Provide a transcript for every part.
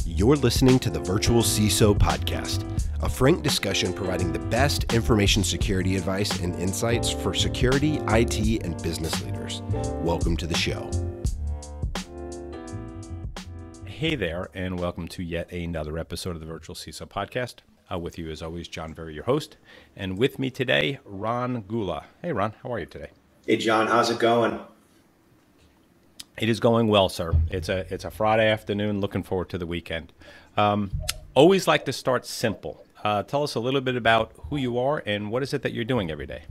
You're listening to the Virtual CISO podcast, a frank discussion providing the best information security advice and insights for security, IT, and business leaders. Welcome to the show. Hey there, and welcome to yet another episode of the Virtual CISO podcast. With you, as always, John Very, your host. And with me today, Ron Gula. Hey, Ron, how are you today? Hey, John, how's it going? It is going well, sir. It's a Friday afternoon. Looking forward to the weekend. Always like to start simple. Tell us a little bit about who you are and what is it that you're doing every day.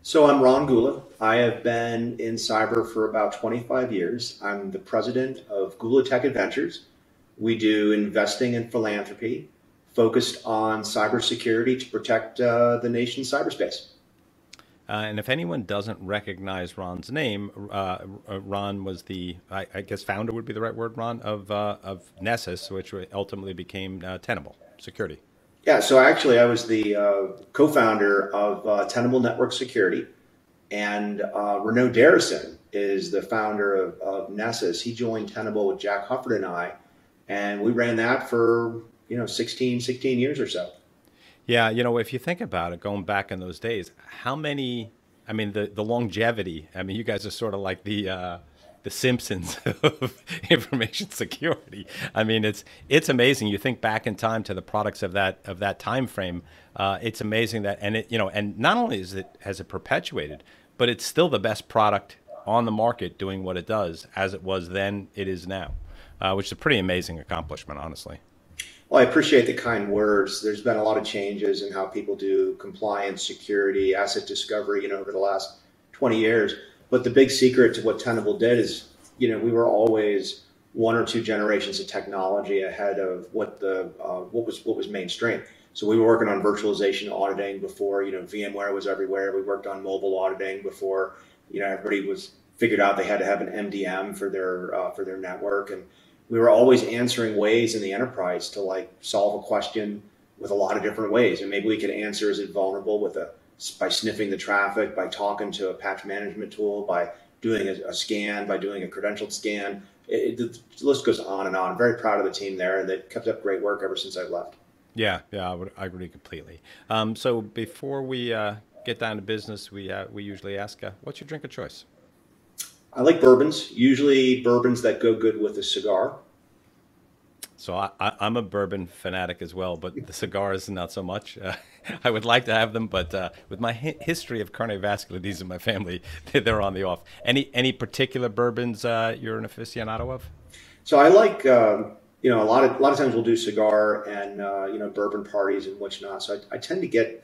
So I'm Ron Gula. I have been in cyber for about 25 years. I'm the president of Gula Tech Adventures. We do investing and philanthropy focused on cybersecurity to protect the nation's cyberspace. And if anyone doesn't recognize Ron's name, Ron was the, I guess founder would be the right word, Ron, of Nessus, which ultimately became Tenable Security. Yeah, so actually I was the co-founder of Tenable Network Security, and Renaud Darrison is the founder of Nessus. He joined Tenable with Jack Hufford and I, and we ran that for 16 years or so. Yeah, if you think about it, going back in those days, how many, the longevity, you guys are sort of like the Simpsons of information security. It's amazing. You think back in time to the products of that time frame. It's amazing that, and not only has it perpetuated, but it's still the best product on the market doing what it does as it was then, it is now, which is a pretty amazing accomplishment, honestly. Well, I appreciate the kind words. There's been a lot of changes in how people do compliance, security, asset discovery, over the last 20 years. But the big secret to what Tenable did is, we were always one or two generations of technology ahead of what was mainstream. So we were working on virtualization auditing before, VMware was everywhere. We worked on mobile auditing before, everybody was figured out they had to have an MDM for their network. And we were always answering ways in the enterprise to solve a question with a lot of different ways. And maybe we could answer, is it vulnerable by sniffing the traffic, by talking to a patch management tool, by doing a scan, by doing a credentialed scan. The list goes on and on. I'm very proud of the team there, and they've kept up great work ever since I've left. Yeah, I agree completely. So before we get down to business, we usually ask, what's your drink of choice? I like bourbons, usually bourbons that go good with a cigar. So I'm a bourbon fanatic as well, but the cigars not so much. I would like to have them, but with my history of cardiovascular disease in my family, they're on the off. Any particular bourbons you're an aficionado of? So I like a lot of times we'll do cigar and bourbon parties and whatnot. So I tend to get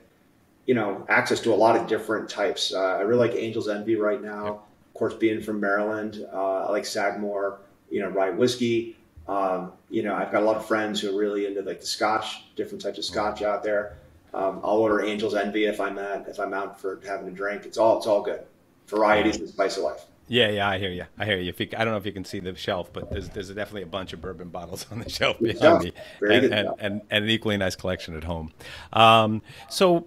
access to a lot of different types. I really like Angel's Envy right now. Yep. Of course, being from Maryland, I like Sagamore, rye whiskey. I've got a lot of friends who are really into the Scotch, different types of Scotch out there. I'll order Angel's Envy if I'm out for having a drink. It's all good. Variety is the spice of life. Yeah, I hear you. I don't know if you can see the shelf, but there's definitely a bunch of bourbon bottles on the shelf behind me, and an equally nice collection at home. So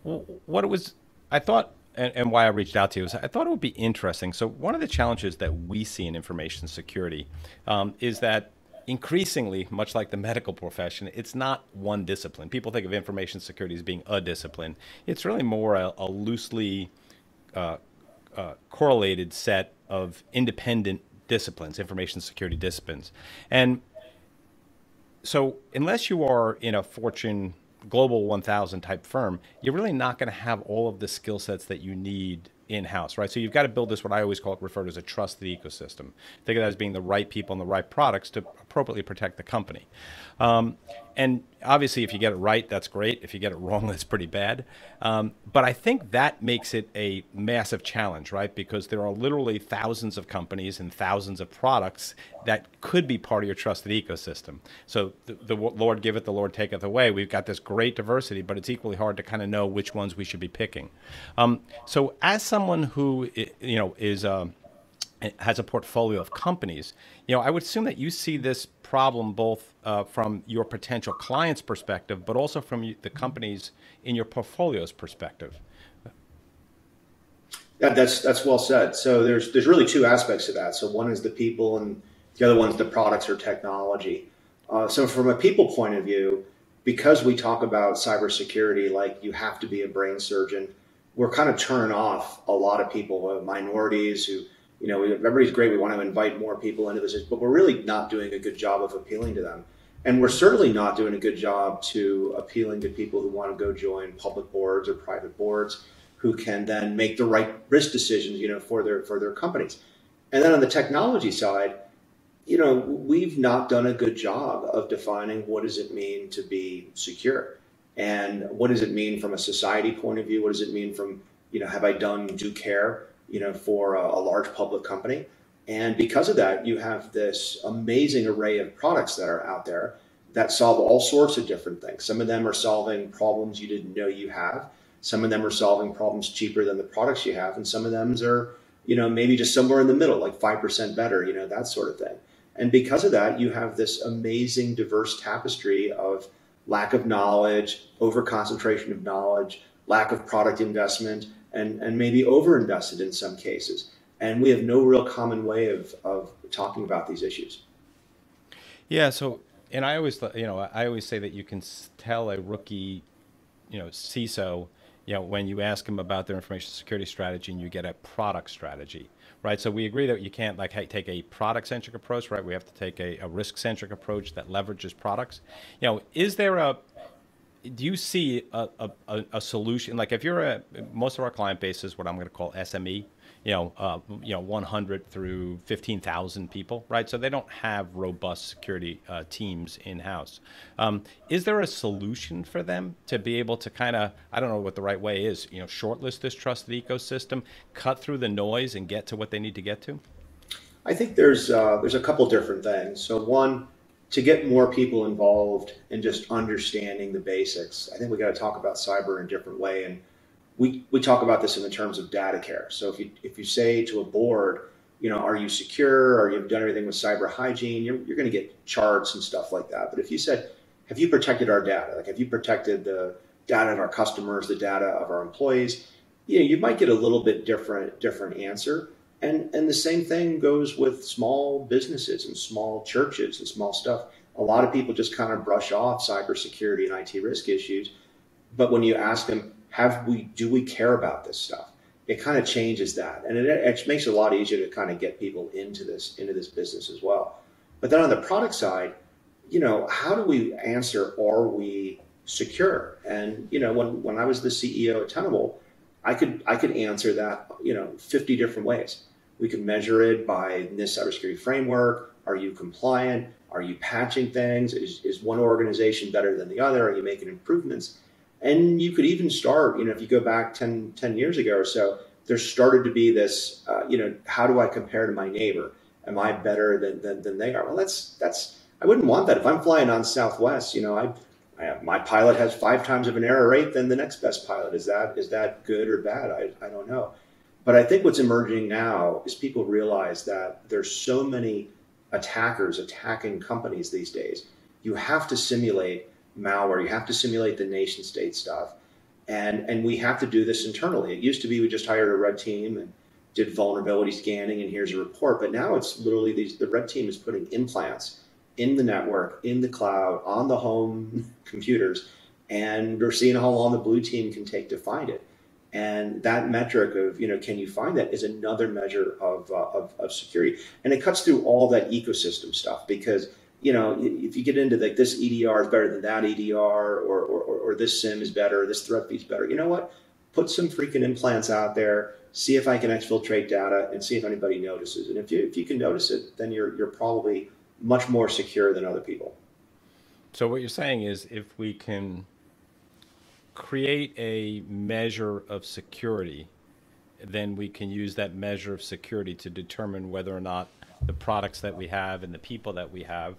what it was, I thought. And why I reached out to you is I thought it would be interesting. So one of the challenges that we see in information security is that increasingly, much like the medical profession, it's not one discipline. People think of information security as being a discipline. It's really more a loosely correlated set of independent disciplines, information security disciplines. And so unless you are in a Fortune Global 1000 type firm, you're really not going to have all of the skill sets that you need in-house, right? So you've got to build this, what I always refer to as a trusted ecosystem. Think of that as being the right people and the right products to appropriately protect the company. And obviously, if you get it right, that's great. If you get it wrong, that's pretty bad. But I think that makes it a massive challenge, right? Because there are literally thousands of companies and thousands of products that could be part of your trusted ecosystem. So the Lord giveth, the Lord taketh away. We've got this great diversity, but it's equally hard to kind of know which ones we should be picking. So as someone who has a portfolio of companies, I would assume that you see this problem both from your potential client's perspective, but also from the companies in your portfolio's perspective. Yeah, that's well said. So there's really two aspects to that. So one is the people and The other one's the products or technology. So from a people point of view, because we talk about cybersecurity like you have to be a brain surgeon, we're kind of turning off a lot of people, minorities who, everybody's great. We want to invite more people into this, but we're really not doing a good job of appealing to them. And we're certainly not doing a good job to appealing to people who want to go join public boards or private boards who can then make the right risk decisions, for their companies. And then on the technology side, we've not done a good job of defining what does it mean to be secure, and what does it mean from a society point of view? What does it mean from, have I done due care, for a large public company? And because of that, you have this amazing array of products that are out there that solve all sorts of different things. Some of them are solving problems you didn't know you have. Some of them are solving problems cheaper than the products you have. And some of them are, maybe just somewhere in the middle, like 5% better, that sort of thing. And because of that, you have this amazing diverse tapestry of lack of knowledge, over concentration of knowledge, lack of product investment, and maybe over-invested in some cases. And we have no real common way of talking about these issues. Yeah. So, and I always say that you can tell a rookie, CISO, when you ask them about their information security strategy and you get a product strategy, right? So we agree that you can't take a product-centric approach, right? We have to take a risk-centric approach that leverages products. Is there do you see a solution? Like if you're most of our client base is what I'm going to call SME, 100 through 15,000 people, right? So they don't have robust security teams in-house. Is there a solution for them to be able to kind of, I don't know what the right way is, shortlist this trusted ecosystem, cut through the noise and get to what they need to get to? I think there's a couple different things. So one, to get more people involved in just understanding the basics, I think we got to talk about cyber in a different way. And we talk about this in the terms of data care. So if you say to a board, are you secure? Or you've done everything with cyber hygiene? You're going to get charts and stuff like that. But if you said, have you protected our data? Like, have you protected the data of our customers, the data of our employees? You might get a little bit different answer. And the same thing goes with small businesses and small churches and small stuff. A lot of people just kind of brush off cybersecurity and IT risk issues. But when you ask them, do we care about this stuff? It kind of changes that. And it makes it a lot easier to kind of get people into this business as well. But then on the product side, how do we answer, are we secure? And, when I was the CEO at Tenable, I could answer that, 50 different ways. We could measure it by NIST cybersecurity framework. Are you compliant? Are you patching things? Is one organization better than the other? Are you making improvements? And you could even start, if you go back 10 years ago or so, there started to be this, how do I compare to my neighbor? Am I better than they are? Well, that's I wouldn't want that. If I'm flying on Southwest, my pilot has 5 times of an error rate than the next best pilot. Is that good or bad? I don't know. But I think what's emerging now is people realize that there's so many attackers attacking companies these days. You have to simulate malware. You have to simulate the nation state stuff. And we have to do this internally. It used to be we just hired a red team and did vulnerability scanning and here's a report. But now it's literally the red team is putting implants in the network, in the cloud, on the home computers. And we're seeing how long the blue team can take to find it. And that metric of, can you find that is another measure of security. And it cuts through all that ecosystem stuff because if you get into like this EDR is better than that EDR, or this SIM is better, this threat feed's better, you know what? Put some freaking implants out there, see if I can exfiltrate data, and see if anybody notices. And if you can notice it, then you're probably much more secure than other people. So what you're saying is, if we can create a measure of security, then we can use that measure of security to determine whether or not the products that we have and the people that we have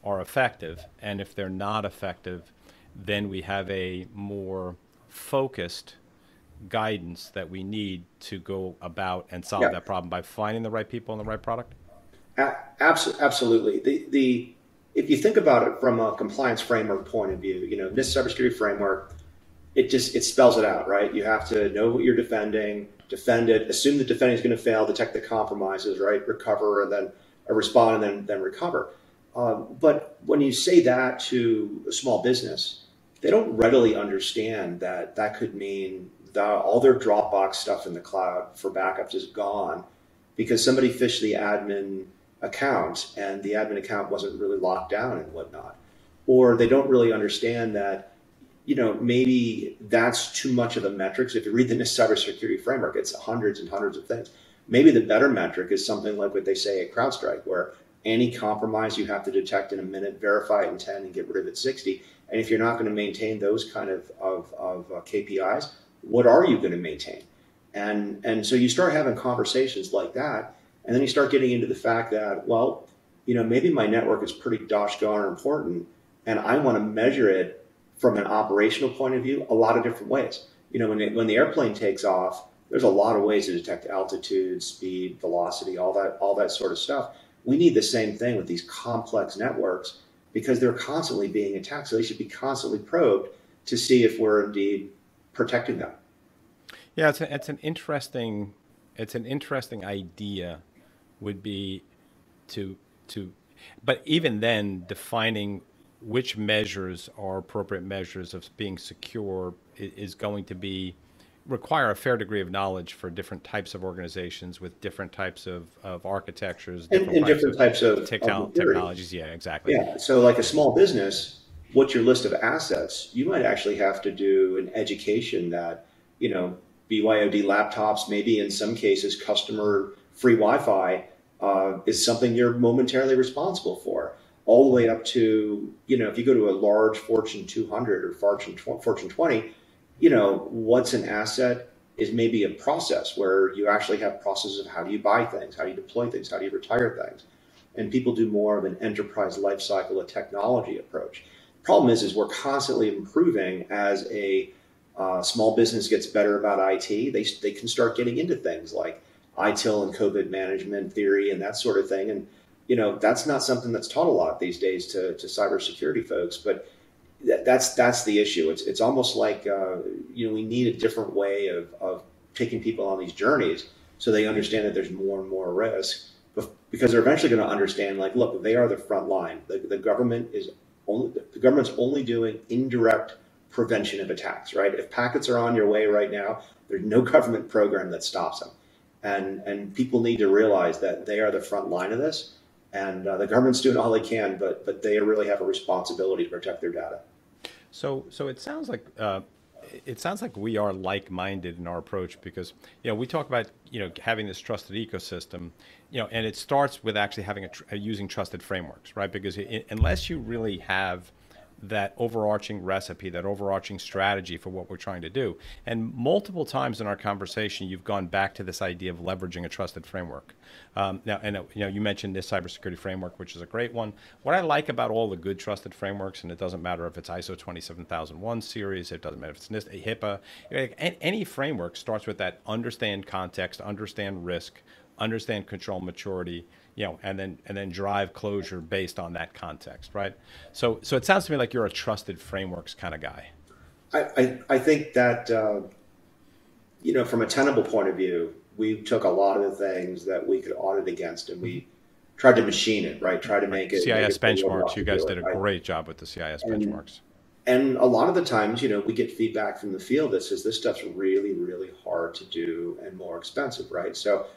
are effective. And if they're not effective, then we have a more focused guidance that we need to go about and solve that problem by finding the right people and the right product? Absolutely. If you think about it from a compliance framework point of view, this cybersecurity framework, it spells it out, right? You have to know what you're defending, defend it, assume the defending is going to fail, detect the compromises, right? Recover, and then respond and then recover. But when you say that to a small business, they don't readily understand that that could mean that all their Dropbox stuff in the cloud for backups is gone because somebody phished the admin account and the admin account wasn't really locked down and whatnot. Or they don't really understand that, maybe that's too much of a metric. So if you read the NIST cybersecurity framework, it's hundreds and hundreds of things. Maybe the better metric is something like what they say at CrowdStrike, where any compromise you have to detect in a minute, verify it in 10, and get rid of it 60. And if you're not going to maintain those kind of KPIs, what are you going to maintain? And so you start having conversations like that, and then you start getting into the fact that, well, maybe my network is pretty gosh darn important, and I want to measure it from an operational point of view a lot of different ways. When the airplane takes off, there's a lot of ways to detect altitude, speed, velocity, all that sort of stuff. We need the same thing with these complex networks because they're constantly being attacked. So they should be constantly probed to see if we're indeed protecting them. Yeah, it's an interesting idea would be to but even then defining which measures are appropriate measures of being secure is going to require a fair degree of knowledge for different types of organizations with different types of architectures, different types of technologies. Yeah, exactly. Yeah. So like a small business, what's your list of assets? You might actually have to do an education that, BYOD laptops, maybe in some cases, customer free Wi-Fi is something you're momentarily responsible for. All the way up to, if you go to a large Fortune 200 or Fortune 20, what's an asset is maybe a process where you actually have processes of how do you buy things, how do you deploy things, how do you retire things. And people do more of an enterprise lifecycle, a technology approach. Problem is we're constantly improving as a small business gets better about IT. They can start getting into things like ITIL and COVID management theory and that sort of thing. And, that's not something that's taught a lot these days to cybersecurity folks, but that's the issue. It's almost like, we need a different way of taking people on these journeys so they understand that there's more and more risk because they're eventually going to understand, like, look, they are the front line. The government's only doing indirect prevention of attacks, right? If packets are on your way right now, there's no government program that stops them. And people need to realize that they are the front line of this. And the government's doing all they can, but they really have a responsibility to protect their data. So it sounds like we are like-minded in our approach because we talk about having this trusted ecosystem, and it starts with actually having using trusted frameworks, right? Because unless you really have that overarching recipe, that overarching strategy for what we're trying to do. And multiple times in our conversation, you've gone back to this idea of leveraging a trusted framework. You mentioned this cybersecurity framework, which is a great one. What I like about all the good trusted frameworks, and it doesn't matter if it's ISO 27001 series, it doesn't matter if it's NIST, HIPAA, any framework starts with that understand context, understand risk, understand control maturity, and then drive closure based on that context, right? So it sounds to me like you're a trusted frameworks kind of guy. I think that from a Tenable point of view, we took a lot of the things that we could audit against and we tried to machine it, right? Try to make it CIS benchmarks. You guys did a great job with the CIS benchmarks. And a lot of the times, we get feedback from the field that says this stuff's really, really hard to do and more expensive, right? So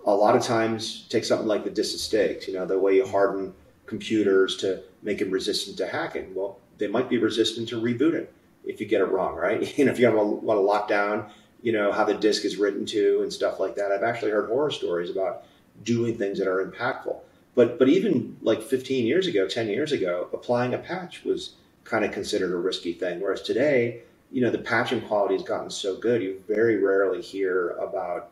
a lot of times take something like the disk stakes, the way you harden computers to make them resistant to hacking. Well, they might be resistant to rebooting if you get it wrong, right? If you want to lock down, how the disk is written to and stuff like that. I've actually heard horror stories about doing things that are impactful. But even like 15 years ago, 10 years ago, applying a patch was kind of considered a risky thing. Whereas today, the patching quality has gotten so good, you very rarely hear about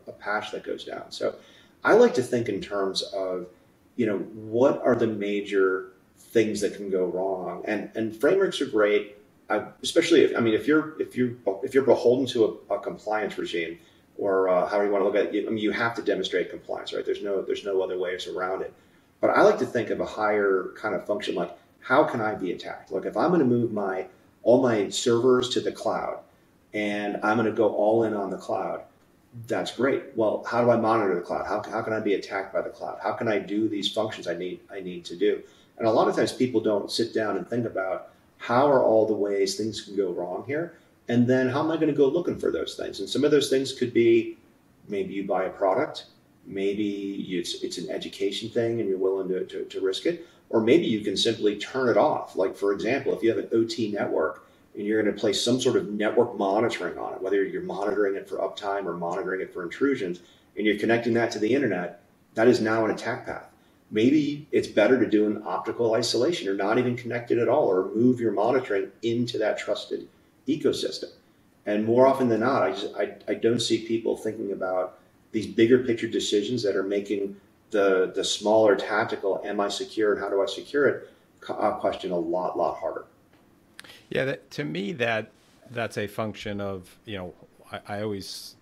a patch that goes down. So I like to think in terms of, what are the major things that can go wrong? And frameworks are great, especially if you're beholden to a compliance regime or however you want to look at it. You have to demonstrate compliance, right? There's no other ways around it. But I like to think of a higher kind of function like, how can I be attacked? Look, if I'm going to move all my servers to the cloud and I'm going to go all in on the cloud, That's great. Well, how do I monitor the cloud? How can I be attacked by the cloud? How can I do these functions I need to do? And a lot of times people don't sit down and think about how are all the ways things can go wrong here, and then how am I going to go looking for those things? And some of those things could be maybe you buy a product, maybe it's an education thing and you're willing to risk it, or maybe you can simply turn it off. Like for example, if you have an OT network and you're going to place some sort of network monitoring on it, whether you're monitoring it for uptime or monitoring it for intrusions, and you're connecting that to the internet, that is now an attack path. Maybe it's better to do an optical isolation or not even connect it at all, or move your monitoring into that trusted ecosystem. And more often than not, I don't see people thinking about these bigger picture decisions that are making the smaller tactical, am I secure and how do I secure it, question a lot harder. Yeah, to me, that's a function of, I always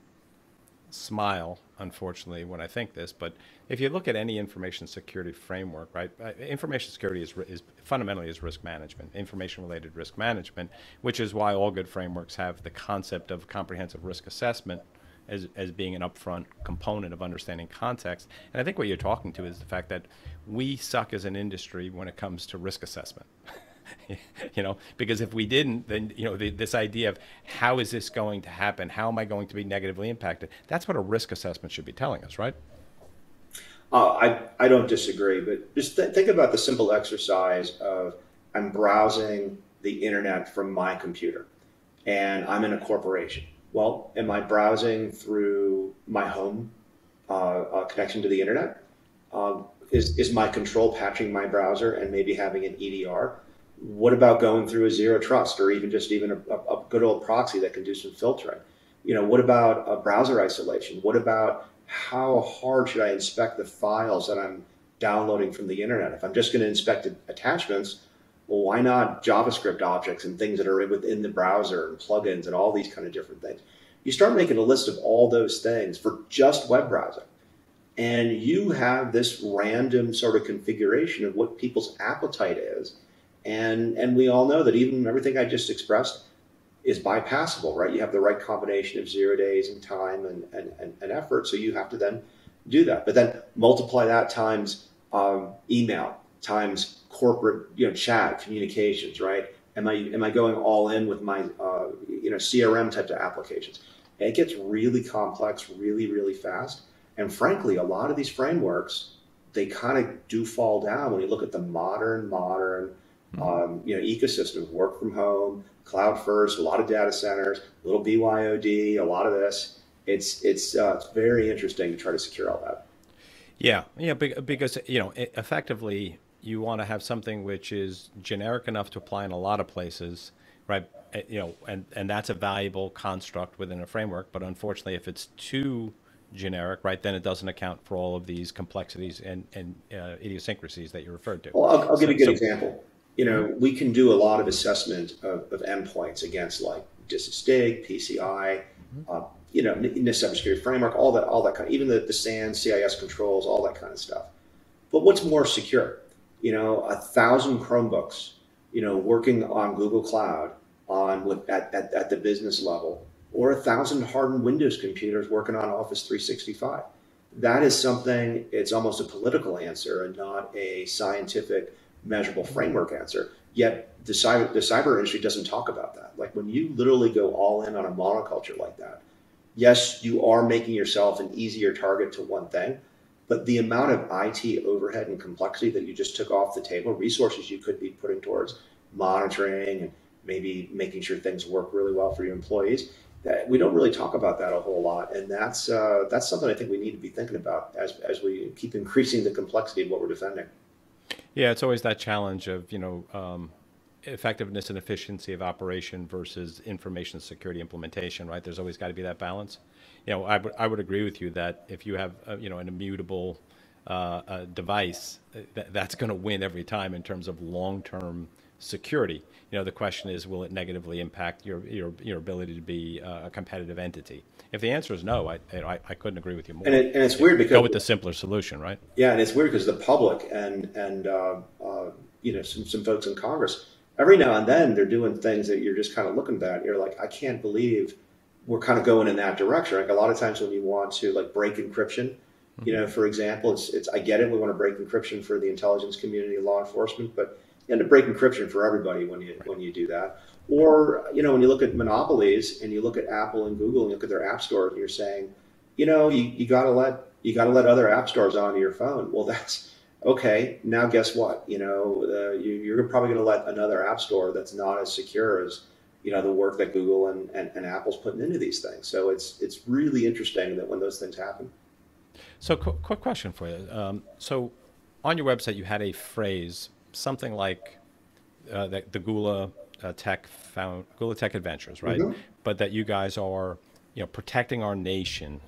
smile, unfortunately, when I think this, but if you look at any information security framework, right, information security is fundamentally is risk management, information-related risk management, which is why all good frameworks have the concept of comprehensive risk assessment as being an upfront component of understanding context. And I think what you're talking to is the fact that we suck as an industry when it comes to risk assessment. Because if we didn't, then, this idea of how is this going to happen? How am I going to be negatively impacted? That's what a risk assessment should be telling us, right? I don't disagree, but just think about the simple exercise of I'm browsing the internet from my computer and I'm in a corporation. Well, am I browsing through my home connection to the internet? Is my control patching my browser and maybe having an EDR? What about going through a zero trust or even a good old proxy that can do some filtering? What about a browser isolation? What about how hard should I inspect the files that I'm downloading from the internet? If I'm just going to inspect attachments, well, why not JavaScript objects and things that are within the browser and plugins and all these kind of different things? You start making a list of all those things for just web browsing, and you have this random sort of configuration of what people's appetite is. And we all know that even everything I just expressed is bypassable, right? You have the right combination of 0 days and time and effort. So you have to then do that. But then multiply that times email, times corporate chat communications, right? Am I going all in with my CRM type of applications? And it gets really complex really fast. And frankly, a lot of these frameworks, they kind of do fall down when you look at the modern ecosystem, work from home, cloud first, a lot of data centers, little BYOD, a lot of this. It's very interesting to try to secure all that. Yeah, because effectively you want to have something which is generic enough to apply in a lot of places, right? And that's a valuable construct within a framework. But unfortunately, if it's too generic, right, then it doesn't account for all of these complexities and idiosyncrasies that you referred to. Well, I'll give you a good example. We can do a lot of assessment of endpoints against like DISA-STIG, PCI, in the cybersecurity framework, all that kind of, even the SAN, CIS controls, all that kind of stuff. But what's more secure? 1,000 Chromebooks, working on Google Cloud at the business level, or 1,000 hardened Windows computers working on Office 365. That is something, it's almost a political answer and not a scientific measurable framework answer. Yet the cyber industry doesn't talk about that. Like when you literally go all in on a monoculture like that, yes, you are making yourself an easier target to one thing, but the amount of IT overhead and complexity that you just took off the table, resources you could be putting towards monitoring and maybe making sure things work really well for your employees, that we don't really talk about that a whole lot. And that's something I think we need to be thinking about as we keep increasing the complexity of what we're defending. Yeah, it's always that challenge of, effectiveness and efficiency of operation versus information security implementation, right? There's always got to be that balance. I would agree with you that if you have, an immutable device, that's going to win every time in terms of long-term security. The question is, will it negatively impact your ability to be a competitive entity? If the answer is no, I couldn't agree with you more. And it's weird because go with the simpler solution, right? Yeah, and it's weird because the public and some folks in Congress, every now and then they're doing things that you're just kind of looking at. You're like, I can't believe we're kind of going in that direction. Like a lot of times when you want to like break encryption, for example, it's I get it. We want to break encryption for the intelligence community, law enforcement, but you end up breaking encryption for everybody when you do that. Or when you look at monopolies and you look at Apple and Google and you look at their app stores, and you're saying, you got to let other app stores onto your phone. Well, that's okay. Now, guess what? You're probably going to let another app store that's not as secure as the work that Google and Apple's putting into these things. So it's really interesting that when those things happen. So, quick question for you. So, on your website, you had a phrase, something like that the Gula Gula Tech Adventures, right? Mm-hmm. But that you guys are, protecting our nation,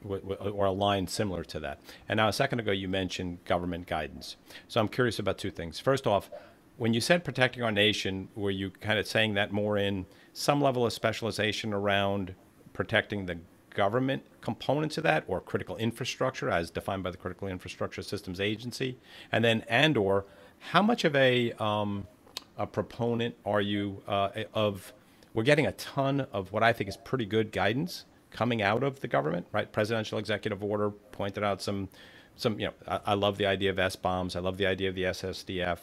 or a line similar to that. And now, a second ago, you mentioned government guidance. So, I'm curious about two things. First off, when you said protecting our nation, were you kind of saying that more in some level of specialization around protecting the government components of that, or critical infrastructure as defined by the Critical Infrastructure Systems Agency? And then, or how much of a proponent are you of? We're getting a ton of what I think is pretty good guidance coming out of the government, right? Presidential executive order pointed out some. I love the idea of S-bombs. I love the idea of the SSDF.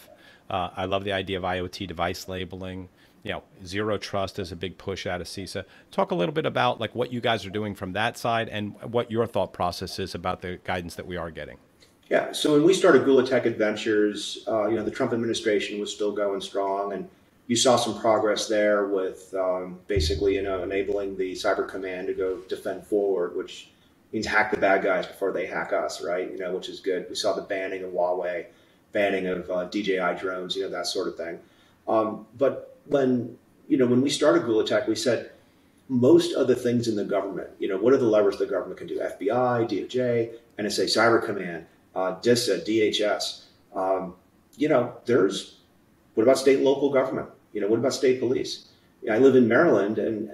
I love the idea of IoT device labeling. Zero trust is a big push out of CISA. Talk a little bit about like what you guys are doing from that side and what your thought process is about the guidance that we are getting. Yeah. So when we started Gula Tech Adventures, the Trump administration was still going strong, and you saw some progress there with basically, enabling the Cyber Command to go defend forward, which means hack the bad guys before they hack us, right? Which is good. We saw the banning of Huawei, banning of DJI drones, that sort of thing. But when we started Gula Tech, we said most of the things in the government, what are the levers the government can do? FBI, DOJ, NSA, Cyber Command, DISA, DHS. What about state and local government? What about state police? I live in Maryland, and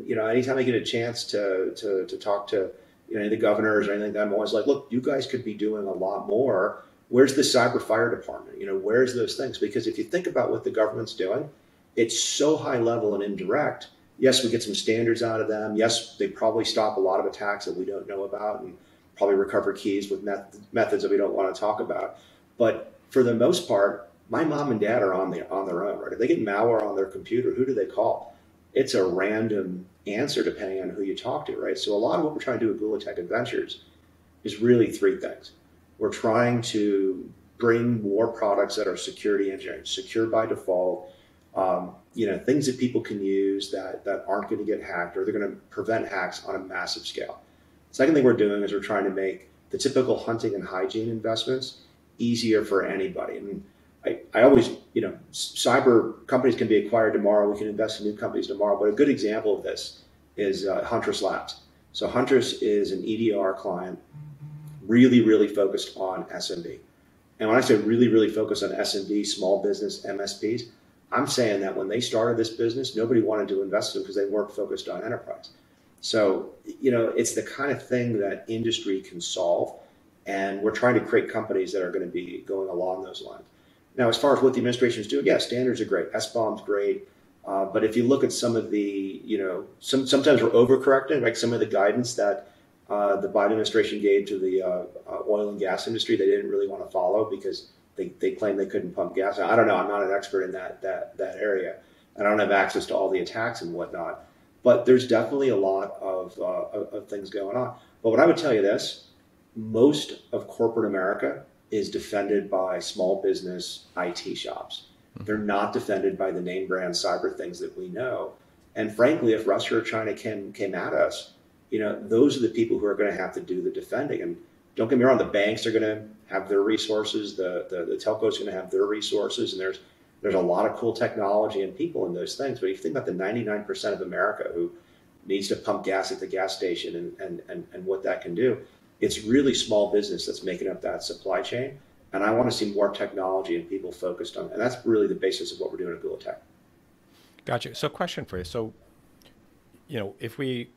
anytime I get a chance to talk to any of the governors or anything like that, I'm always like, look, you guys could be doing a lot more. Where's the cyber fire department? Where's those things? Because if you think about what the government's doing, it's so high level and indirect. Yes, we get some standards out of them. Yes, they probably stop a lot of attacks that we don't know about and probably recover keys with methods that we don't want to talk about. But for the most part, my mom and dad are on their own, right? If they get malware on their computer, who do they call? It's a random answer depending on who you talk to, right? So a lot of what we're trying to do with Gula Tech Adventures is really three things. We're trying to bring more products that are security engineering, secure by default, things that people can use that aren't going to get hacked, or they're going to prevent hacks on a massive scale. Second thing we're doing is we're trying to make the typical hunting and hygiene investments easier for anybody. And I always, cyber companies can be acquired tomorrow. We can invest in new companies tomorrow. But a good example of this is Huntress Labs. So Huntress is an EDR client, really, really focused on SMB. And when I say really, really focused on SMB, small business, MSPs, I'm saying that when they started this business, nobody wanted to invest in them because they weren't focused on enterprise. So, it's the kind of thing that industry can solve. And we're trying to create companies that are going to be going along those lines. Now, as far as what the administration is doing, yeah, standards are great. S-bomb's great. But if you look at some of the, sometimes we're overcorrecting, like some of the guidance that the Biden administration gave to the oil and gas industry, they didn't really want to follow because they claimed they couldn't pump gas. Now, I don't know. I'm not an expert in that area. And I don't have access to all the attacks and whatnot. But there's definitely a lot of things going on. But what I would tell you this, most of corporate America is defended by small business IT shops. They're not defended by the name brand cyber things that we know. And frankly, if Russia or China came at us, those are the people who are going to have to do the defending. And don't get me wrong, the banks are going to have their resources, the telcos are going to have their resources, and there's a lot of cool technology and people in those things. But if you think about the 99% of America who needs to pump gas at the gas station and what that can do, it's really small business that's making up that supply chain. And I want to see more technology and people focused on it. And that's really the basis of what we're doing at Gula Tech. Gotcha. So question for you. So, if we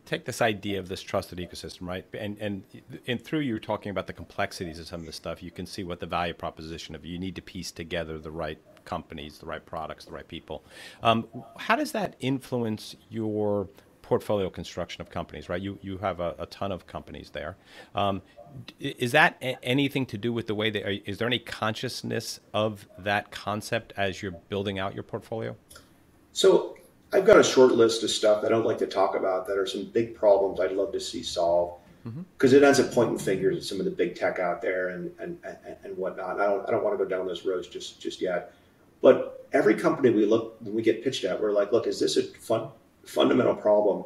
take this idea of this trusted ecosystem, right, and through you talking about the complexities of some of this stuff, you can see what the value proposition of you need to piece together the right companies, the right products, the right people. How does that influence your portfolio construction of companies, right? You have a ton of companies there. Is that anything to do with the way that, is there any consciousness of that concept as you're building out your portfolio? So I've got a short list of stuff that I don't like to talk about that are some big problems I'd love to see solved, because it ends up pointing fingers at some of the big tech out there and whatnot. I don't want to go down those roads just yet. But every company when we get pitched at, we're like, look, is this a fundamental problem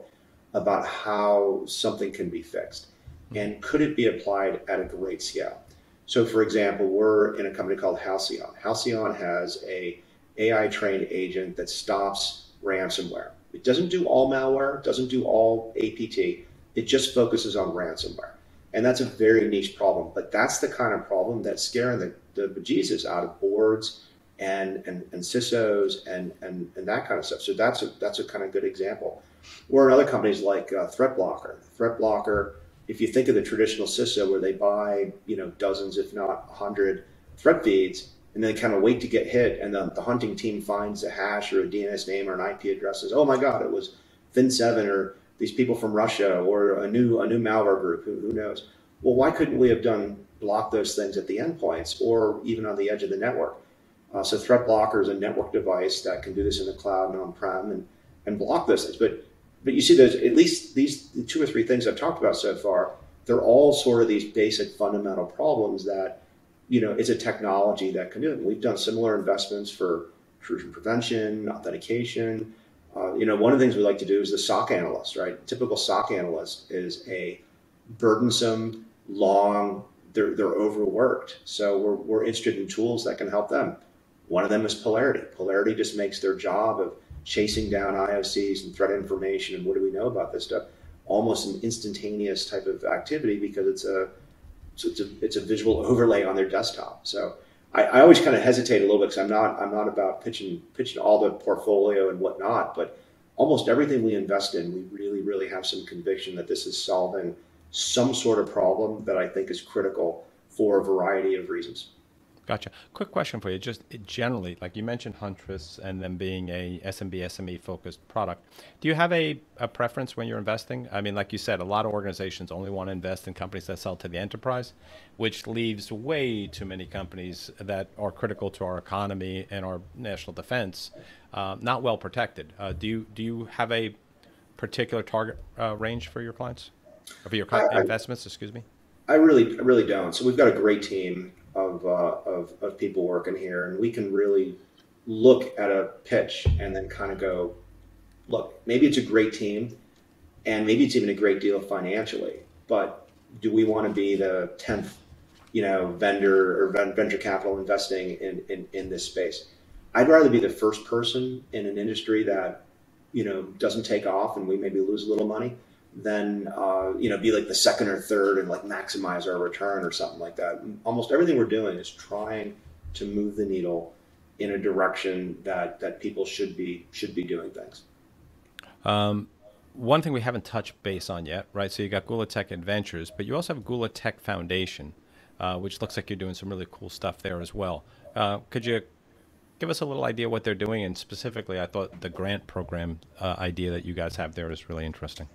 about how something can be fixed? And could it be applied at a great scale? So for example, we're in a company called Halcyon. Halcyon has a AI trained agent that stops ransomware. It doesn't do all malware, doesn't do all APT. It just focuses on ransomware. And that's a very niche problem, but that's the kind of problem that's scaring the bejesus out of boards and CISOs and that kind of stuff. So that's a kind of good example. Or in other companies like Threat Blocker. Threat Blocker, if you think of the traditional CISO where they buy dozens, if not 100 threat feeds, and then kind of wait to get hit, and the hunting team finds a hash or a DNS name or an IP address, says, oh my God, it was Fin7 or these people from Russia or a new malware group, who knows? Well, why couldn't we have blocked those things at the endpoints or even on the edge of the network? So Threat Blocker is a network device that can do this in the cloud and on-prem and block those things. But you see, there's at least these 2 or 3 things I've talked about so far. They're all sort of these basic fundamental problems that it's a technology that can do it. We've done similar investments for intrusion prevention, authentication. One of the things we like to do is the SOC analyst, right? Typical SOC analyst is a burdensome, long, they're overworked. So we're interested in tools that can help them. One of them is Polarity. Polarity just makes their job of chasing down IOCs and threat information and what do we know about this stuff almost an instantaneous type of activity, because it's a visual overlay on their desktop. So I always kind of hesitate a little bit, because I'm not about pitching all the portfolio and whatnot, but almost everything we invest in, we really have some conviction that this is solving some sort of problem that I think is critical for a variety of reasons. Gotcha. Quick question for you. Just generally, like you mentioned Huntress and them being a SMB, SME focused product. Do you have a preference when you're investing? I mean, like you said, a lot of organizations only want to invest in companies that sell to the enterprise, which leaves way too many companies that are critical to our economy and our national defense, not well protected. Do you have a particular target range for your clients, or for your investments? Excuse me. I really don't. So we've got a great team of people working here, and we can really look at a pitch and then kind of go, look, maybe it's a great team and maybe it's even a great deal financially, but do we want to be the 10th, vendor or venture capital investing in this space? I'd rather be the first person in an industry that, doesn't take off and we maybe lose a little money than be like the second or third and like maximize our return or something like that. Almost everything we're doing is trying to move the needle in a direction that people should be doing things. One thing we haven't touched base on yet, right? So you got Gula Tech Adventures, but you also have Gula Tech Foundation, which looks like you're doing some really cool stuff there as well. Could you give us a little idea what they're doing? And specifically, I thought the grant program idea that you guys have there is really interesting.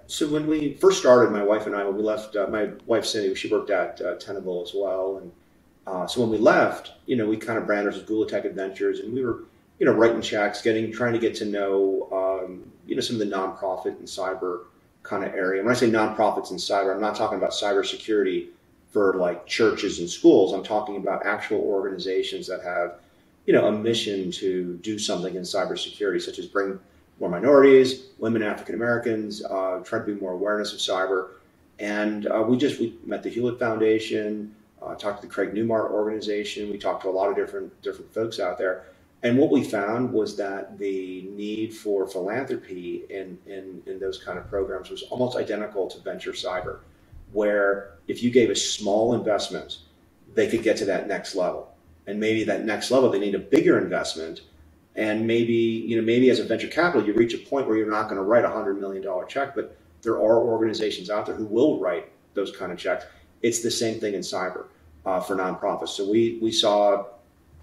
So when we first started, my wife and I, when we left, my wife Cindy, she worked at Tenable as well, and so when we left, we kind of branded ourselves as Gula Tech Adventures, and we were, writing checks, trying to get to know, some of the nonprofit and cyber kind of area. When I say nonprofits and cyber, I'm not talking about cybersecurity for like churches and schools. I'm talking about actual organizations that have, a mission to do something in cybersecurity, such as bring more minorities, women, African Americans, try to be more awareness of cyber. And we met the Hewlett Foundation, talked to the Craig Newmar organization. We talked to a lot of different folks out there. And what we found was that the need for philanthropy in those kind of programs was almost identical to venture cyber, where if you gave a small investment, they could get to that next level. And maybe that next level, they need a bigger investment. And maybe as a venture capital, you reach a point where you're not going to write a $100 million check, but there are organizations out there who will write those kind of checks. It's the same thing in cyber for nonprofits. So we saw,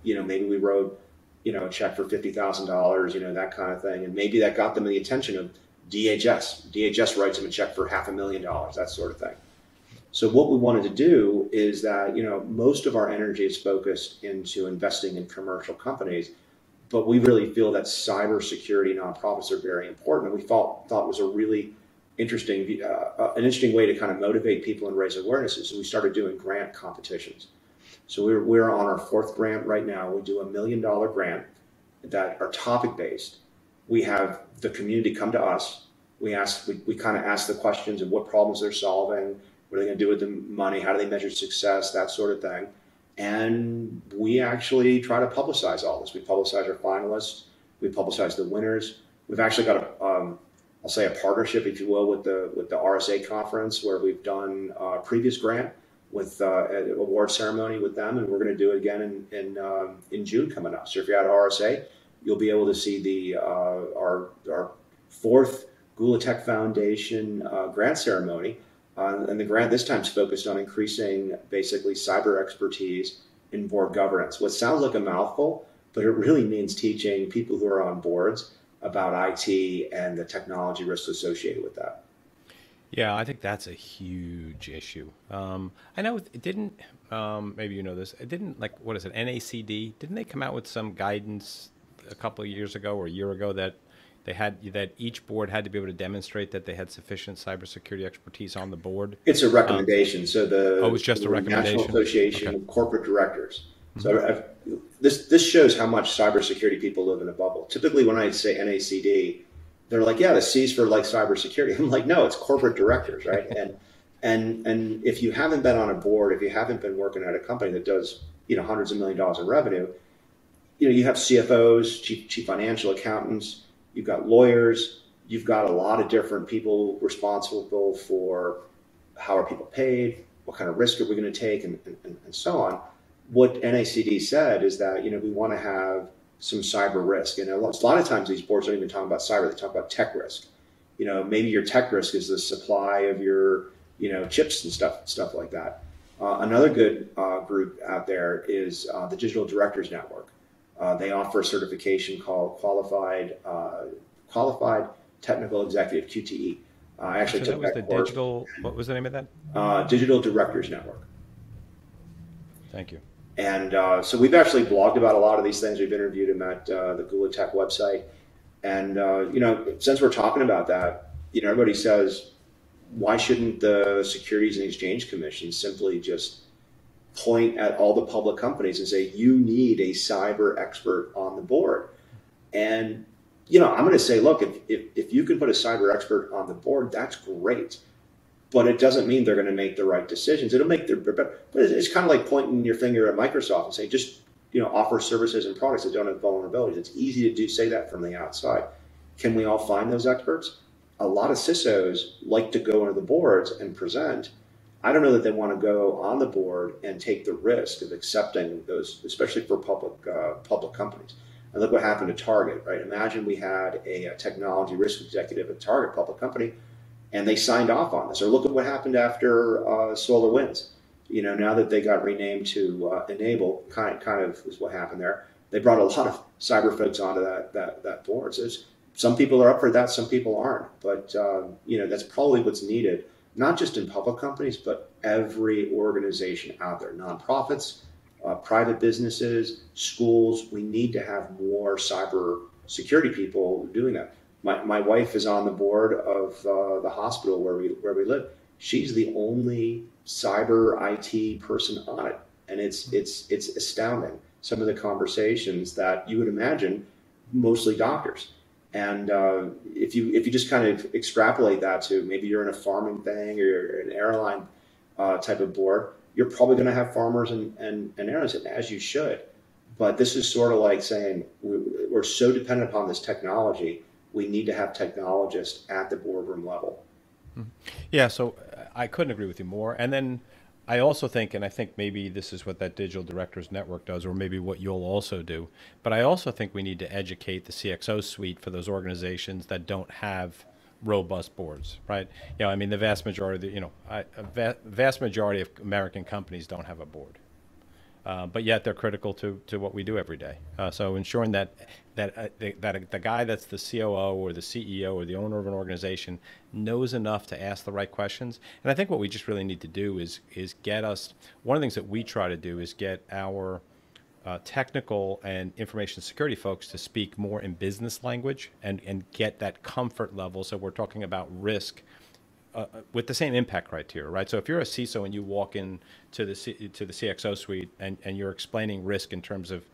maybe we wrote, a check for $50,000, that kind of thing. And maybe that got them the attention of DHS writes them a check for $500,000, that sort of thing. So what we wanted to do is that, most of our energy is focused into investing in commercial companies, but we really feel that cybersecurity nonprofits are very important. And we thought it was a really interesting, an interesting way to kind of motivate people and raise awareness. So we started doing grant competitions. So we're on our 4th grant right now. We do $1 million grant that are topic based. We have the community come to us. We kind of ask the questions of what problems they're solving, what are they going to do with the money, how do they measure success, that sort of thing. And we actually try to publicize all this. We publicize our finalists. We publicize the winners. We've actually got I'll say a partnership, if you will, with the RSA conference, where we've done a previous grant with an award ceremony with them, and we're going to do it again in June coming up. So if you're at RSA, you'll be able to see our 4th Gula Tech Foundation grant ceremony. And the grant this time is focused on increasing basically cyber expertise in board governance. What sounds like a mouthful, but it really means teaching people who are on boards about IT and the technology risks associated with that. Yeah, I think that's a huge issue. I know it didn't, maybe you know this, it didn't, like, what is it, NACD? Didn't they come out with some guidance a couple of years ago or a year ago that each board had to be able to demonstrate that they had sufficient cybersecurity expertise on the board? It's a recommendation. So it's just a recommendation. National Association of Corporate Directors. Mm-hmm. So this shows how much cybersecurity people live in a bubble. Typically, when I say NACD, they're like, yeah, the C's for like cybersecurity. I'm like, no, it's corporate directors, right? and if you haven't been on a board, if you haven't been working at a company that does hundreds of millions of dollars in revenue, you have CFOs, chief financial accountants. You've got lawyers, you've got a lot of different people responsible for how are people paid, what kind of risk are we going to take, and so on. What NACD said is that, we want to have some cyber risk. And a lot of times these boards don't even talk about cyber, they talk about tech risk. Maybe your tech risk is the supply of your, chips and stuff like that. Another good group out there is the Digital Directors Network. They offer a certification called Qualified Technical Executive, QTE. I actually took that course. What was the name of that? Digital Directors Network. Thank you. And so we've actually blogged about a lot of these things. We've interviewed them at the Gula Tech website. And, since we're talking about that, everybody says, why shouldn't the Securities and Exchange Commission simply just point at all the public companies and say, you need a cyber expert on the board? And, I'm going to say, look, if you can put a cyber expert on the board, that's great. But it doesn't mean they're going to make the right decisions. It'll make but it's kind of like pointing your finger at Microsoft and saying, just, offer services and products that don't have vulnerabilities. It's easy to say that from the outside. Can we all find those experts? A lot of CISOs like to go into the boards and present. I don't know that they want to go on the board and take the risk of accepting those, especially for public companies. And look what happened to Target, right? Imagine we had a technology risk executive at Target, public company, and they signed off on this. Or look at what happened after SolarWinds. Now that they got renamed to Enable, kind of is what happened there. They brought a lot of cyber folks onto that board. So some people are up for that, some people aren't. But that's probably what's needed, not just in public companies, but every organization out there, nonprofits, private businesses, schools. We need to have more cyber security people doing that. My wife is on the board of the hospital where we live. She's the only cyber IT person on it, and it's astounding. Some of the conversations that you would imagine, mostly doctors. And if you just kind of extrapolate that to maybe you're in a farming thing or you're an airline type of board, you're probably going to have farmers and airlines, as you should. But this is sort of like saying we're so dependent upon this technology. We need to have technologists at the boardroom level. Yeah, so I couldn't agree with you more. And then I also think, and I think maybe this is what that Digital Directors Network does, or maybe what you'll also do, but I also think we need to educate the CXO suite for those organizations that don't have robust boards, right? The vast majority of vast majority of American companies don't have a board. but yet they're critical to what we do every day. So ensuring that the guy that's the COO or the CEO or the owner of an organization knows enough to ask the right questions. And I think what we just really need to do is get us, one of the things that we try to do is get our technical and information security folks to speak more in business language and get that comfort level. So we're talking about risk with the same impact criteria, right? So if you're a CISO and you walk in to the CXO suite and you're explaining risk in terms of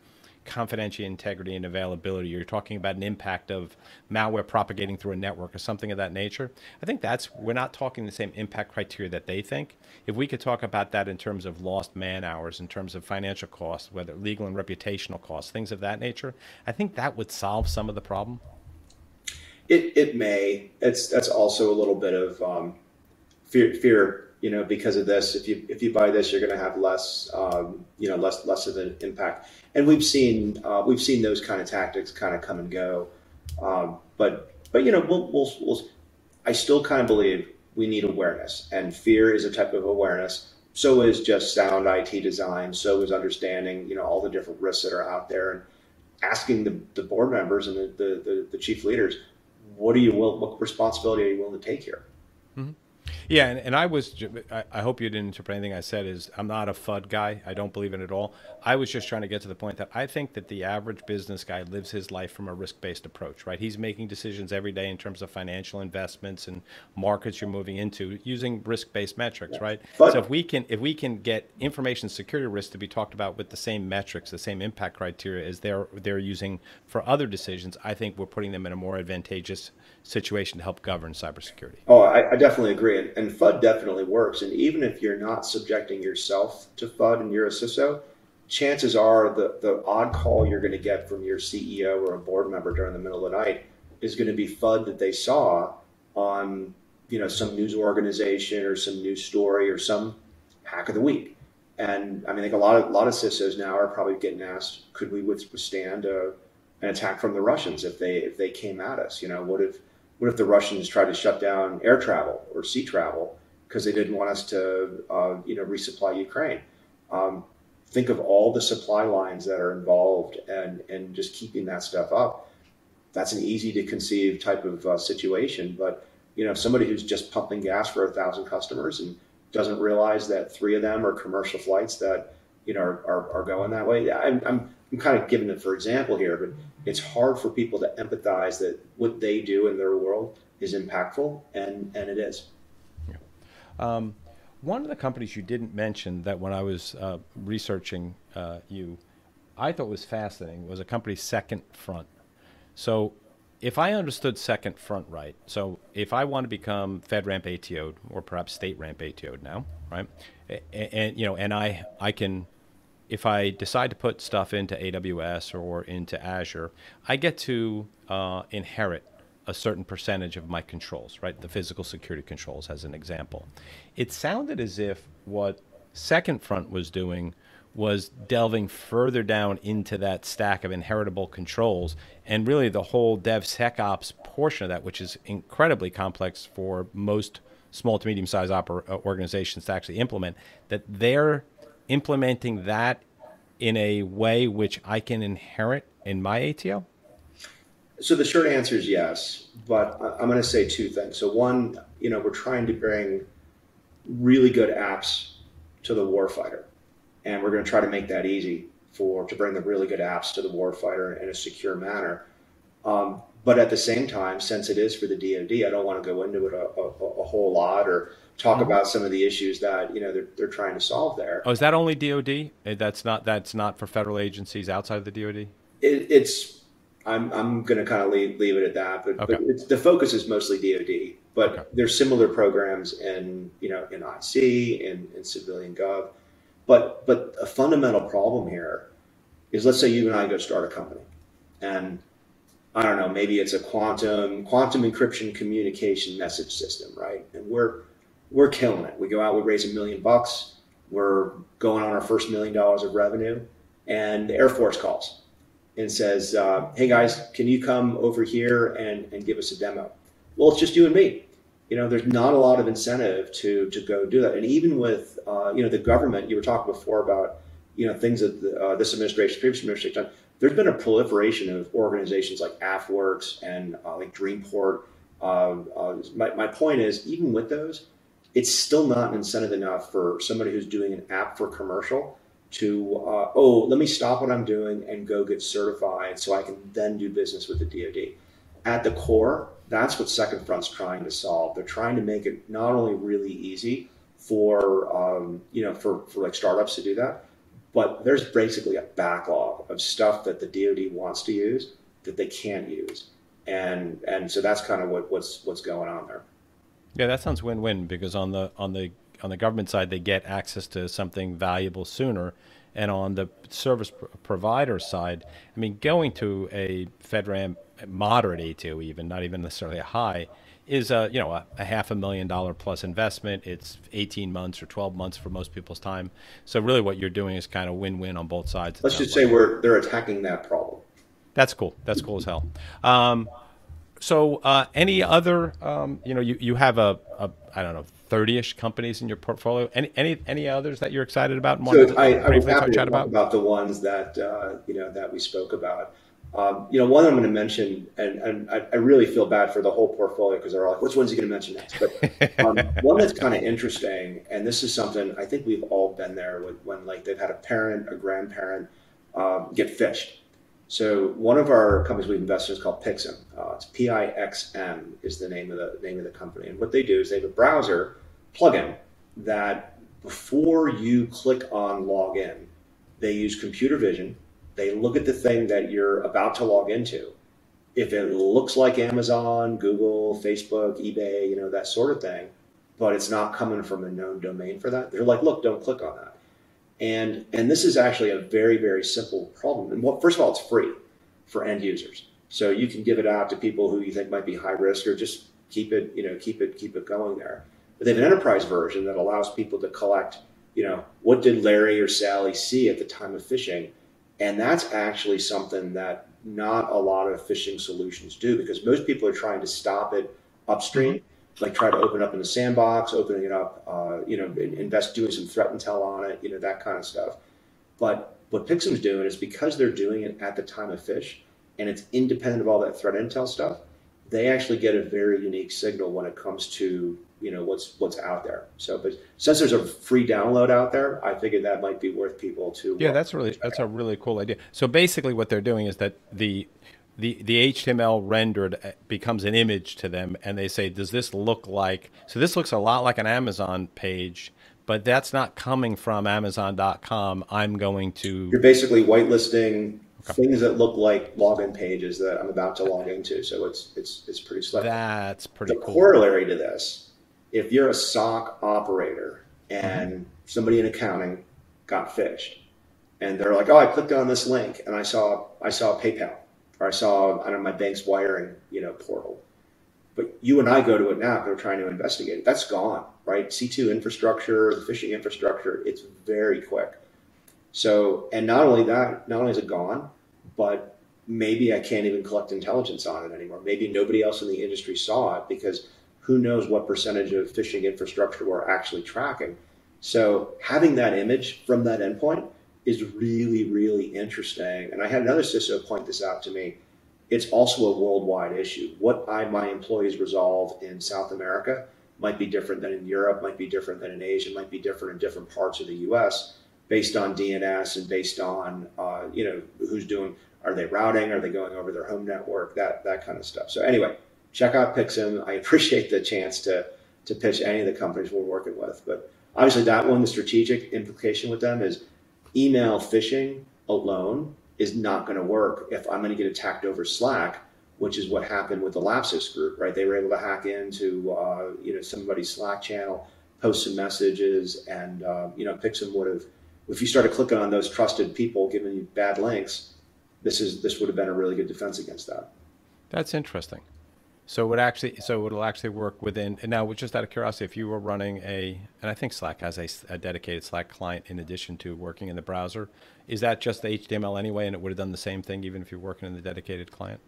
confidentiality, integrity, and availability, you're talking about an impact of malware propagating through a network or something of that nature. I think we're not talking the same impact criteria that they think. If we could talk about that in terms of lost man hours, in terms of financial costs, whether legal and reputational costs, things of that nature, I think that would solve some of the problem. It may. That's also a little bit of fear. Because of this, if you buy this, you're going to have less less of an impact. And we've seen those kind of tactics kind of come and go. But I still kind of believe we need awareness, and fear is a type of awareness. So is just sound IT design. So is understanding all the different risks that are out there, and asking the board members and the chief leaders, what responsibility are you willing to take here? Mm-hmm. Yeah, and I hope you didn't interpret anything I said as I'm not a FUD guy. I don't believe in it at all. I was just trying to get to the point that I think that the average business guy lives his life from a risk-based approach, right? He's making decisions every day in terms of financial investments and markets you're moving into using risk-based metrics, yeah. Right? But, so if we can get information security risk to be talked about with the same metrics, the same impact criteria as they're using for other decisions, I think we're putting them in a more advantageous situation to help govern cybersecurity. Oh, I definitely agree. And FUD definitely works. And even if you're not subjecting yourself to FUD and you're a CISO, chances are the odd call you're going to get from your CEO or a board member during the middle of the night is going to be FUD that they saw on some news organization or some news story or some hack of the week. And I mean, I think a lot of CISOs now are probably getting asked, could we withstand an attack from the Russians if they came at us? What if the Russians tried to shut down air travel or sea travel because they didn't want us to, resupply Ukraine? Think of all the supply lines that are involved, and just keeping that stuff up. That's an easy to conceive type of situation. But somebody who's just pumping gas for 1,000 customers and doesn't realize that 3 of them are commercial flights that are going that way. I'm kind of giving it for example here, but it's hard for people to empathize that what they do in their world is impactful, and it is. Yeah. One of the companies you didn't mention that when I was researching you, I thought was fascinating was a company, Second Front. So if I understood Second Front right, so if I want to become FedRAMP ATO'd or perhaps state ramp ATO'd now, right, and I can, if I decide to put stuff into AWS or into Azure, I get to inherit a certain percentage of my controls, right? The physical security controls, as an example. It sounded as if what Second Front was doing was delving further down into that stack of inheritable controls, and really the whole DevSecOps portion of that, which is incredibly complex for most small to medium-sized organizations to actually implement, that they're implementing that in a way which I can inherit in my ATO? So the short answer is yes, but I'm going to say 2 things. So one, we're trying to bring really good apps to the warfighter, and we're going to try to make that easy to bring the really good apps to the warfighter in a secure manner. But at the same time, since it is for the DoD, I don't want to go into it a whole lot or talk about some of the issues that they're trying to solve there. Oh, is that only DoD? That's not for federal agencies outside of the DoD? I'm going to kind of leave it at that, but, okay. But the focus is mostly DoD. But okay. There's similar programs in IC, in civilian gov. But a fundamental problem here is, let's say you and I go start a company, and I don't know, maybe it's a quantum encryption communication message system, right? And we're killing it. We go out, we raise $1 million. We're going on our first $1 million of revenue, and the Air Force calls and says, hey guys, can you come over here and give us a demo? Well, it's just you and me. There's not a lot of incentive to go do that. And even with, the government, you were talking before about, things that this administration, previous administration done. There's been a proliferation of organizations like AFWorks and like Dreamport. My point is, even with those, it's still not an incentive enough for somebody who's doing an app for commercial to, let me stop what I'm doing and go get certified so I can then do business with the DoD. At the core, that's what Second Front's trying to solve. They're trying to make it not only really easy for like startups to do that, but there's basically a backlog of stuff that the DoD wants to use that they can't use, and so that's kind of what's going on there. Yeah, that sounds win-win, because on the government side, they get access to something valuable sooner, and on the service provider side, I mean, going to a FedRAMP moderate A2, even not even necessarily a high, is a $500,000 plus investment. It's 18 months or 12 months for most people's time. So really, what you're doing is kind of win-win on both sides. Let's just say they're attacking that problem. That's cool. That's cool as hell. So any other, you have I don't know, 30-ish companies in your portfolio. Any others that you're excited about? So I was happy to talk about the ones that, that we spoke about. One I'm going to mention, and I really feel bad for the whole portfolio because they're all like, which one's he going to mention next? But one that's kind of interesting, and this is something I think we've all been there with, when like they've had a parent, a grandparent get phished. So one of our companies we've invested in is called Pixm. It's PIXM is the name of the company. And what they do is they have a browser plugin that before you click on login, they use computer vision. They look at the thing that you're about to log into. If it looks like Amazon, Google, Facebook, eBay, that sort of thing, but it's not coming from a known domain for that, they're like, look, don't click on that. And this is actually a very, very simple problem. And first of all, it's free for end users. So you can give it out to people who you think might be high risk, or just keep it going there. But they have an enterprise version that allows people to collect, what did Larry or Sally see at the time of phishing? And that's actually something that not a lot of phishing solutions do, because most people are trying to stop it upstream, like try to open up in the sandbox, opening it up, invest, doing some threat intel on it, that kind of stuff. But what Pixm's doing is, because they're doing it at the time of phish, and it's independent of all that threat intel stuff, they actually get a very unique signal when it comes to what's out there. So, but since there's a free download out there, I figured that might be worth people to. Yeah, that's a really cool idea. So basically, what they're doing is that the HTML rendered becomes an image to them, and they say, does this look like? So this looks a lot like an Amazon page, but that's not coming from Amazon.com. I'm going to. You're basically whitelisting things that look like login pages that I'm about to log into. So it's pretty slick. That's pretty cool. The corollary to this, if you're a SOC operator and somebody in accounting got phished, and they're like, oh, I clicked on this link and I saw PayPal, or I saw, my bank's wiring, portal. But you and I go to it now because we're trying to investigate it. That's gone, right? C2 infrastructure, the phishing infrastructure, it's very quick. So, and not only is it gone, but maybe I can't even collect intelligence on it anymore. Maybe nobody else in the industry saw it, because who knows what percentage of phishing infrastructure we're actually tracking. So having that image from that endpoint is really, really interesting. And I had another CISO point this out to me. It's also a worldwide issue. What my employees resolve in South America might be different than in Europe, might be different than in Asia, might be different in different parts of the US, based on DNS and based on, who's doing, are they routing? Are they going over their home network? That kind of stuff. So anyway, check out Pixm. I appreciate the chance to pitch any of the companies we're working with. But obviously that one, the strategic implication with them is email phishing alone is not going to work if I'm going to get attacked over Slack, which is what happened with the Lapsus group, right? They were able to hack into, somebody's Slack channel, post some messages, and, Pixm would have, if you started clicking on those trusted people giving you bad links, this would have been a really good defense against that. That's interesting. So it'll actually work within. And now, just out of curiosity, if you were running and I think Slack has a dedicated Slack client in addition to working in the browser, is that just the HTML anyway, and it would have done the same thing even if you're working in the dedicated client?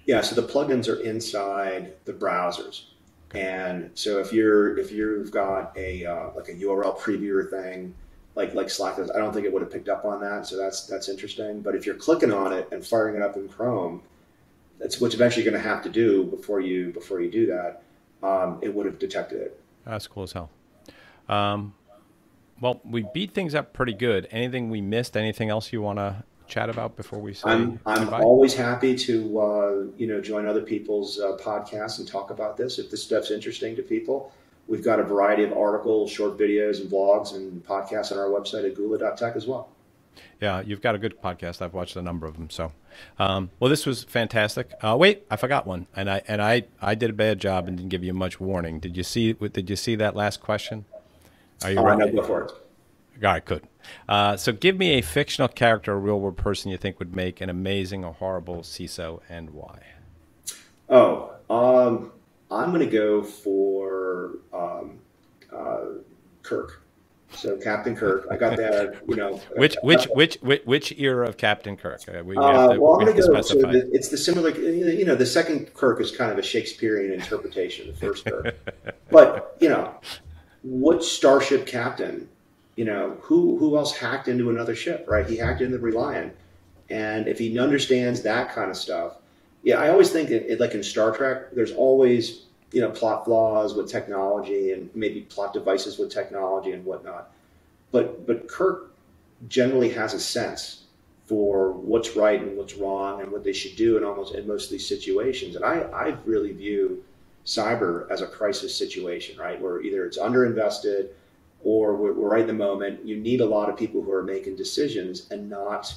Yeah. So the plugins are inside the browsers, and so if you've got a like a URL previewer thing, like Slack does. I don't think it would have picked up on that. So that's interesting. But if you're clicking on it and firing it up in Chrome, that's what eventually you're going to have to do before you do that. It would have detected it. That's cool as hell. Well, we beat things up pretty good. Anything we missed? Anything else you want to chat about before we say I'm goodbye? always happy to join other people's podcasts and talk about this if this stuff's interesting to people. We've got a variety of articles, short videos, and blogs and podcasts on our website at gula.tech as well. Yeah, you've got a good podcast. I've watched a number of them. So, well, this was fantastic. Wait, I forgot one, and I did a bad job and didn't give you much warning. Did you see that last question? Are you ready? No, go for it. All right, good. So give me a fictional character or real world person you think would make an amazing or horrible CISO, and why? I'm going to go for Kirk. So Captain Kirk. I got that. Which era of Captain Kirk? I'm going to go. So it's the similar. The second Kirk is kind of a Shakespearean interpretation of the first Kirk. But what starship captain? Who else hacked into another ship? Right? He hacked into the Reliant, and if he understands that kind of stuff, I always think like in Star Trek, there's always plot flaws with technology and maybe plot devices with technology and whatnot. But Kirk generally has a sense for what's right and what's wrong and what they should do in most of these situations. And I really view cyber as a crisis situation, right? Where either it's underinvested or we're right in the moment. You need a lot of people who are making decisions and not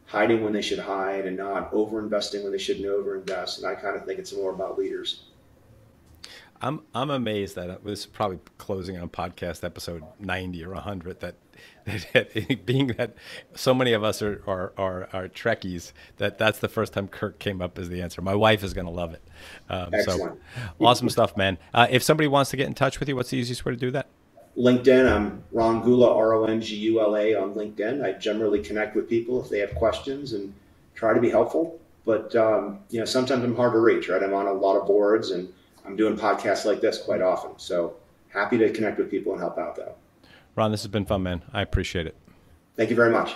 hiding when they should hide and not overinvesting when they shouldn't overinvest. And I kind of think it's more about leaders. I'm amazed that this is probably closing on podcast episode 90 or 100 that being that so many of us are Trekkies, that's the first time Kirk came up as the answer. My wife is going to love it. Excellent. So awesome stuff, man. If somebody wants to get in touch with you, what's the easiest way to do that? LinkedIn. I'm Ron Gula, RONGULA on LinkedIn. I generally connect with people if they have questions and try to be helpful. But sometimes I'm hard to reach, right? I'm on a lot of boards and I'm doing podcasts like this quite often. So happy to connect with people and help out, though. Ron, this has been fun, man. I appreciate it. Thank you very much.